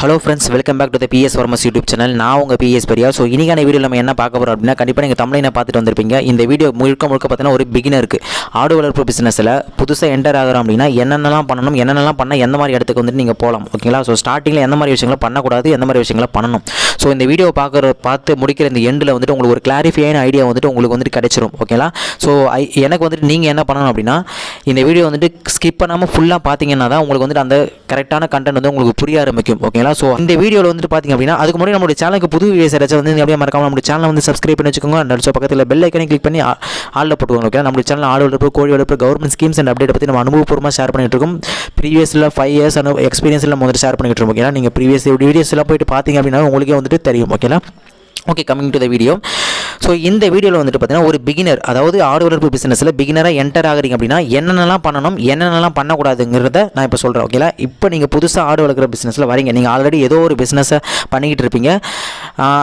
Hello friends, welcome back to the PS farmers YouTube channel. நான் உங்கள் PS Periya. So இன்றைக்கான video நம்ம என்ன பார்க்க போகிறோம் அப்படின்னா, கண்டிப்பாக நீங்கள் தமிழை பார்த்துட்டு வந்திருப்பீங்க. இந்த வீடியோ முழுக்க பார்த்தீங்கன்னா ஒரு பிகினருக்கு ஆடு வளர்ப்பு பிஸ்னஸில் புதுசாக என்டர் ஆகிறோம் அப்படின்னா என்னென்னலாம் பண்ணணும், என்னென்னலாம் பண்ணால் எந்த மாதிரி இடத்துக்கு வந்துட்டு நீங்கள் போகலாம், ஓகேங்களா? ஸோ ஸ்டார்டிங்கில் எந்த மாதிரி விஷயங்களை பண்ணக்கூடாது, எந்த மாதிரி விஷயங்களை பண்ணணும். ஸோ இந்த வீடியோ பார்த்து முடிக்கிற இந்த எண்டில் வந்துட்டு உங்களுக்கு ஒரு கிளாரிஃபையான ஐடியா வந்துட்டு உங்களுக்கு வந்துட்டு கிடைச்சிரும், ஓகேங்களா? ஸோ எனக்கு வந்துட்டு நீங்கள் என்ன பண்ணணும் அப்படின்னா, இந்த வீடியோ வந்துட்டு ஸ்கிப் பண்ணாமல் ஃபுல்லாக பார்த்தீங்கன்னா தான் உங்களுக்கு வந்துட்டு அந்த கரெக்டான கண்டென்ட் வந்து உங்களுக்கு புரிய ஆரம்பிக்கும், ஓகேங்களா? ஸோ இந்த வீடியோவில் வந்துட்டு பார்த்தீங்க அப்படின்னா, அதுக்கு முன்னாடி நம்மளுடைய சேனலுக்கு புது வியூவர்ஸ் வந்து அப்படியே மறக்காம நம்மளுடைய சேனலை வந்து சப்ஸ்கிரைப் பண்ணி வச்சுக்கோங்க. அண்ட் ஸோ பக்கத்தில் பெல் ஐக்கனை கிளிக் பண்ணி ஆளில் போட்டுக்கோங்க, ஓகே? நம்மளுடைய சேனல் ஆடு வளர்ப்பு, கோழி வளர்ப்பு, கவர்மெண்ட் ஸ்கீம்ஸ் அண்ட் அப்டேட் பற்றி நம்ம அனுபவபூர்வமாக ஷேர் பண்ணிட்டு இருக்கோம். ப்ரீவியஸில் 5 இயர்ஸ் எக்ஸ்பீரியன்ஸில் முதல்ல ஷேர் பண்ணிட்டு இருக்கோம், ஓகேங்களா? நீங்கள் ப்ரீவியஸ் வீடியோஸ் எல்லாம் போயிட்டு பார்த்தீங்க அப்படின்னா உங்களுக்கே வந்துட்டு தெரியும், ஓகேங்களா? Okay, coming to the video. So இந்த வீடியோவில் வந்துட்டு பார்த்தீங்கன்னா ஒரு பிகினர், அதாவது ஆடு வளர்ப்பு பிஸ்னஸில் பிகினராக என்டர் ஆகிறீங்க அப்படின்னா என்னென்னலாம் பண்ணணும், என்னென்னலாம் பண்ணக்கூடாதுங்கிறத நான் இப்போ சொல்கிறேன், ஓகேங்களா? இப்போ நீங்கள் புதுசாக ஆடு வளர்க்குற பிஸ்னஸில் வரீங்க, நீங்கள் ஆல்ரெடி ஏதோ ஒரு பிஸ்னஸை பண்ணிக்கிட்டு இருப்பீங்க.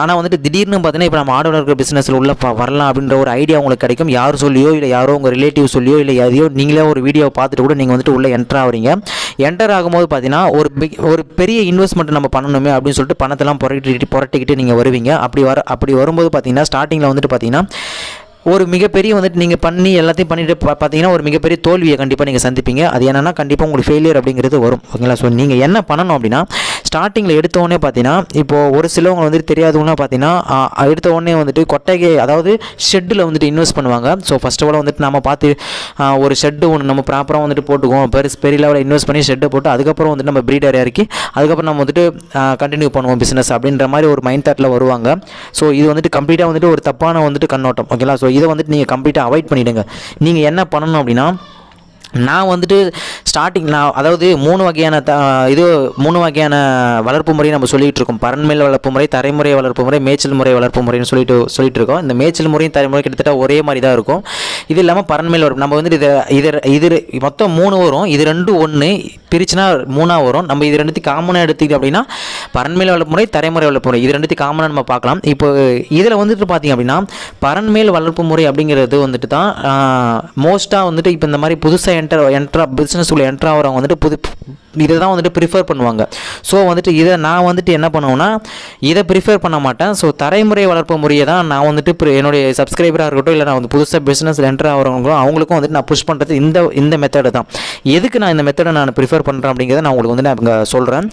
ஆனால் வந்துட்டு திடீர்னு பார்த்தீங்கன்னா இப்போ நம்ம ஆடு வளர்க்குற பிஸ்னஸில் உள்ள வரலாம் அப்படின்ற ஒரு ஐடியா உங்களுக்கு கிடைக்கும். யார் சொல்லியோ இல்லை யாரோ உங்கள் ரிலேட்டிவ் சொல்லியோ இல்லை எதையோ நீங்களே ஒரு வீடியோ பார்த்துட்டு கூட நீங்கள் வந்துட்டு உள்ளே என்டர் ஆகிறீங்க. என்டர் ஆகும்போது பார்த்தீங்கன்னா ஒரு பெரிய இன்வெஸ்ட்மெண்ட் நம்ம பண்ணணுமே அப்படின்னு சொல்லிட்டு பணத்தெல்லாம் புரட்டிக்கிட்டு நீங்கள் வருவீங்க. அப்படி வரும்போது பார்த்தீங்கன்னா ஸ்டார்டிங்கில் வந்துட்டு பார்த்தீங்கன்னா ஒரு மிகப்பெரிய வந்துட்டு நீங்கள் பண்ணி எல்லாத்தையும் பண்ணிட்டு பார்த்தீங்கன்னா ஒரு மிகப்பெரிய தோல்வியை கண்டிப்பாக நீங்கள் சந்திப்பீங்க. அது என்னென்னா கண்டிப்பாக உங்களுக்கு ஃபெயிலியர் அப்படிங்கிறது வரும், ஓகேங்களா? ஸோ நீங்கள் என்ன பண்ணணும் அப்படின்னா, ஸ்டார்டிங்கில் எடுத்தோடனே பார்த்தீங்கன்னா இப்போ ஒரு சிலவங்க வந்துட்டு தெரியாதவங்களாம் பார்த்தீங்கன்னா எடுத்தோடனே வந்துட்டு கொட்டகை, அதாவது ஷெட்டில் வந்துட்டு இன்வெஸ்ட் பண்ணுவாங்க. ஸோ ஃபர்ஸ்ட் ஆஃப் ஆல் வந்துட்டு நம்ம பார்த்து ஒரு ஷெட்டு ஒன்று நம்ம ப்ராப்பராக வந்துட்டு போட்டுக்குவோம், பெரிய லெவலில் இன்வெஸ்ட் பண்ணி ஷெட்டை போட்டு அதுக்கப்புறம் வந்துட்டு நம்ம ப்ரீடர் இறக்கி அதுக்கப்புறம் நம்ம வந்துட்டு கண்டினியூ பண்ணுவோம் பிஸ்னஸ் அப்படின்ற மாதிரி ஒரு மைண்ட் தாட்டில் வருவாங்க. ஸோ இது வந்துட்டு கம்ப்ளீட்டாக வந்துட்டு ஒரு தப்பான வந்துட்டு கண்ணோட்டம், ஓகேங்களா? ஸோ இதை வந்துட்டு நீங்கள் கம்ப்ளீட்டாக அவாய்ட் பண்ணிவிடுங்க. நீங்கள் என்ன பண்ணணும் அப்படின்னா, நான் வந்துட்டு ஸ்டார்டிங் அதாவது மூணு வகையான வளர்ப்பு முறையை நம்ம சொல்லிகிட்டு இருக்கோம். பரண்மேல் வளர்ப்பு முறை, தரைமுறை வளர்ப்பு முறை, மேய்ச்சல் முறை வளர்ப்பு முறைன்னு சொல்லிட்டு இருக்கோம். இந்த மேய்ச்சல் முறையும் தரைமுறை கிட்டத்தட்ட ஒரே மாதிரி தான் இருக்கும். இது இல்லாமல் பரண்மேல் வளர்ப்பு நம்ம வந்துட்டு இது மொத்தம் 3 வரும். இது 2 1 பிரிச்சுனா 3 வரும். நம்ம இது 2 காமனாக எடுத்துக்கிட்டு அப்படின்னா பரண்மேல் வளர்ப்பு முறை, தரைமுறை வளர்ப்பு முறை, இது 2 காமனாக நம்ம பார்க்கலாம். இப்போ இதில் வந்துட்டு பார்த்தீங்க அப்படின்னா பரண்மேல் வளர்ப்பு முறை அப்படிங்கிறது வந்துட்டு தான் மோஸ்ட்டாக வந்துட்டு இப்போ இந்த மாதிரி புதுசாக பிஸ்னஸ் உள்ள என்ட்ரு ஆகிறவங்க வந்துட்டு இதை தான் வந்துட்டு ப்ரிஃபர் பண்ணுவாங்க. ஸோ வந்துட்டு இதை நான் வந்துட்டு என்ன பண்ணுவேன்னா, இதை ப்ரிஃபர் பண்ண மாட்டேன். ஸோ தரைமுறை வளர்ப்பு முறையை தான் நான் வந்துட்டு என்னுடைய சப்ஸ்கிரைபராக இருக்கட்டும், இல்லை நான் வந்து புதுசாக பிஸ்னஸ் என்ட்ரு ஆகிறவங்களும் அவங்களுக்கும் வந்துட்டு நான் புஷ் பண்ணுறது இந்த மெத்தடு தான். எதுக்கு நான் இந்த மெத்தடை நான் ப்ரிஃபர் பண்ணுறேன் அப்படிங்கிறத நான் உங்களுக்கு வந்து நான் சொல்கிறேன்.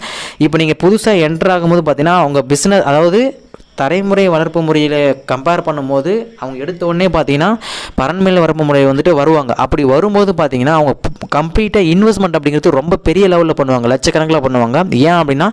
இப்போ நீங்கள் புதுசாக என்ட்ரு ஆகும்போது பார்த்தீங்கன்னா அவங்க பிஸ்னஸ், அதாவது தரைமுறை வளர்ப்பு முறையில் கம்பேர் பண்ணும்போது அவங்க எடுத்த உடனே பார்த்தீங்கன்னா பரண்மேல் வளர்ப்பு முறை வந்துட்டு வருவாங்க. அப்படி வரும்போது பார்த்தீங்கன்னா அவங்க கம்ப்ளீட்டாக இன்வெஸ்ட்மெண்ட் அப்படிங்கிறது ரொம்ப பெரிய லெவலில் பண்ணுவாங்க, லட்சக்கணக்கில் பண்ணுவாங்க. ஏன் அப்படின்னா